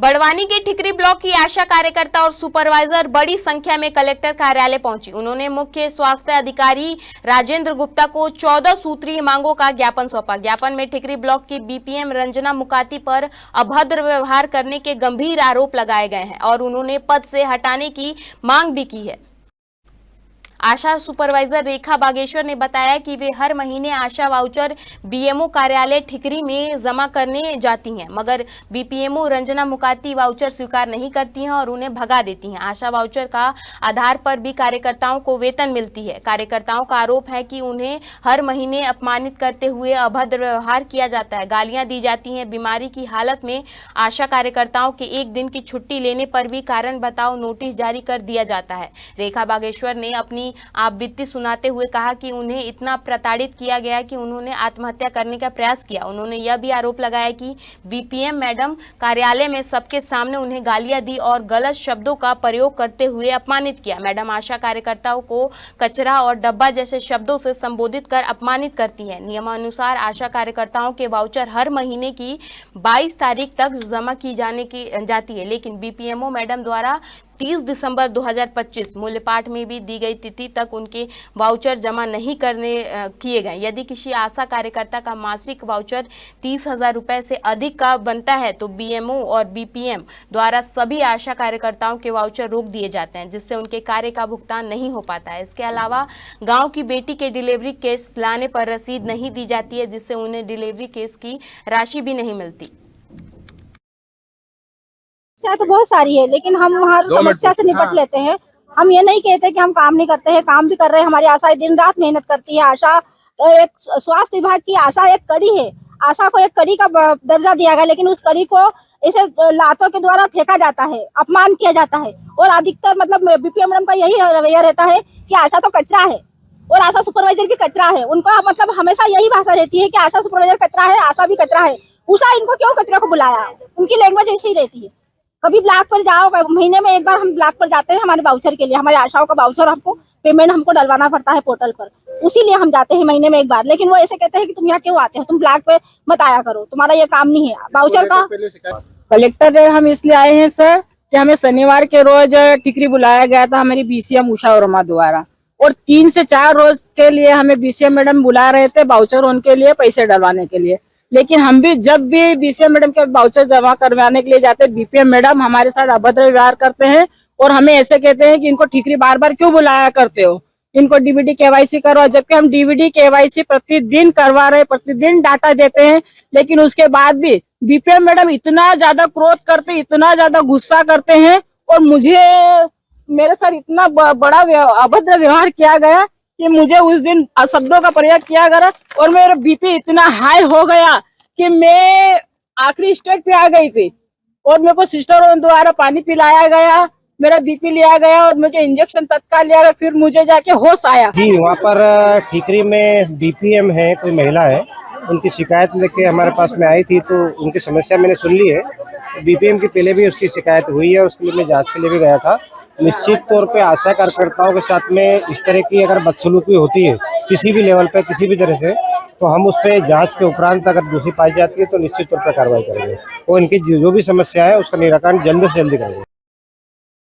बड़वानी के ठिकरी ब्लॉक की आशा कार्यकर्ता और सुपरवाइजर बड़ी संख्या में कलेक्टर कार्यालय पहुंची। उन्होंने मुख्य स्वास्थ्य अधिकारी राजेंद्र गुप्ता को 14 सूत्रीय मांगों का ज्ञापन सौंपा। ज्ञापन में ठिकरी ब्लॉक की बीपीएम रंजना मुकाती पर अभद्र व्यवहार करने के गंभीर आरोप लगाए गए हैं और उन्होंने पद से हटाने की मांग भी की है। आशा सुपरवाइजर रेखा बागेश्वर ने बताया कि वे हर महीने आशा वाउचर बीएमओ कार्यालय ठिकरी में जमा करने जाती हैं, मगर बीपीएमओ रंजना मुकाती वाउचर स्वीकार नहीं करती हैं और उन्हें भगा देती हैं। आशा वाउचर का आधार पर भी कार्यकर्ताओं को वेतन मिलती है। कार्यकर्ताओं का आरोप है कि उन्हें हर महीने अपमानित करते हुए अभद्र व्यवहार किया जाता है, गालियां दी जाती हैं। बीमारी की हालत में आशा कार्यकर्ताओं के एक दिन की छुट्टी लेने पर भी कारण बताओ नोटिस जारी कर दिया जाता है। रेखा बागेश्वर ने अपनी आप बीती सुनाते हुए कहा कि उन्हें इतना प्रताड़ित किया गया कि उन्होंने आत्महत्या करने का प्रयास किया। उन्होंने यह भी आरोप लगाया कि बीपीएम मैडम कार्यालय में सबके सामने उन्हें गालियां दी और गलत शब्दों का प्रयोग करते हुए अपमानित किया। मैडम आशा कार्यकर्ताओं को कचरा और डब्बा जैसे शब्दों से संबोधित कर अपमानित करती है। नियमानुसार आशा कार्यकर्ताओं के वाउचर हर महीने की 22 तारीख तक जमा की जाती है, लेकिन बीपीएमओ मैडम द्वारा 30 दिसंबर 2025 मूल्यपाठ में भी दी गई तिथि तक उनके वाउचर जमा नहीं किए गए। यदि किसी आशा कार्यकर्ता का मासिक वाउचर 30,000 रुपए से अधिक का बनता है तो बीएमओ और बीपीएम द्वारा सभी आशा कार्यकर्ताओं के वाउचर रोक दिए जाते हैं, जिससे उनके कार्य का भुगतान नहीं हो पाता है। इसके अलावा गांव की बेटी के डिलीवरी केस लाने पर रसीद नहीं दी जाती है, जिससे उन्हें डिलीवरी केस की राशि भी नहीं मिलती। समस्या तो बहुत सारी है, लेकिन हम हर समस्या से निपट लेते हैं। हम ये नहीं कहते कि हम काम नहीं करते हैं, काम भी कर रहे हैं। हमारी आशा दिन रात मेहनत करती है। आशा एक स्वास्थ्य विभाग की आशा एक कड़ी है। आशा को एक कड़ी का दर्जा दिया गया, लेकिन उस कड़ी को इसे लातों के द्वारा फेंका जाता है, अपमान किया जाता है। और अधिकतर मतलब बीपीएम मैडम का यही रवैया रहता है कि आशा तो कचरा है और आशा सुपरवाइजर भी कचरा है। उनका मतलब हमेशा यही भाषा रहती है कि आशा सुपरवाइजर कचरा है, आशा भी कचरा है। उषा इनको क्यों कचरा को बुलाया? उनकी लैंग्वेज ऐसी ही रहती है। कभी ब्लॉक पर जाओ, महीने में एक बार हम ब्लॉक पर जाते हैं हमारे वाउचर के लिए। हमारे आशाओं का वाउचर हमको पेमेंट हमको डलवाना पड़ता है पोर्टल पर, उसीलिए हम जाते हैं महीने में एक बार। लेकिन वो ऐसे कहते हैं कि तुम यहाँ क्यों आते हो, तुम ब्लॉक पे मत आया करो, तुम्हारा ये काम नहीं है वाउचर का। कलेक्टर हम इसलिए आए हैं सर कि हमें शनिवार के रोज टिकरी बुलाया गया था हमारी बीसीएम उषा वर्मा द्वारा, और 3 से 4 रोज के लिए हमें बीसीएम मैडम बुला रहे थे वाउचर उनके लिए पैसे डलवाने के लिए। लेकिन हम भी जब भी बीसीएम मैडम के वाउचर जमा करवाने के लिए जाते हैं, बीपीएम मैडम हमारे साथ अभद्र व्यवहार करते हैं और हमें ऐसे कहते हैं कि इनको ठिकरी बार बार क्यों बुलाया करते हो, इनको डीबीडी केवाईसी करवाओ। जबकि हम डीबीडी केवाईसी प्रतिदिन करवा रहे, प्रतिदिन डाटा देते हैं, लेकिन उसके बाद भी बीपीएम मैडम इतना ज्यादा क्रोध करते, इतना ज्यादा गुस्सा करते हैं और मेरे साथ इतना बड़ा अभद्र व्यवहार किया गया कि मुझे उस दिन शब्दों का प्रयोग किया गया और मेरा बीपी इतना हाई हो गया कि मैं आखिरी स्टेज पे आ गई थी और मेरे को सिस्टरों द्वारा पानी पिलाया गया, मेरा बीपी लिया गया और मुझे इंजेक्शन तत्काल लिया गया, फिर मुझे जाके होश आया। जी, वहाँ पर ठीकरी में बीपीएम है, कोई महिला है, उनकी शिकायत लेके हमारे पास में आई थी, तो उनकी समस्या मैंने सुन ली है। बीपीएम की पहले भी उसकी शिकायत हुई है, उसके लिए मैं जांच के लिए भी गया था। निश्चित तौर पे आशा कार्यकर्ताओं के साथ में इस तरह की अगर बदसलूकी होती है किसी भी लेवल पे, किसी भी तरह से, तो हम उस पर जांच के उपरांत अगर दोषी पाई जाती है तो निश्चित तौर पर कार्रवाई करेंगे और इनकी जो भी समस्या है उसका निराकरण जल्द से जल्दी करेंगे।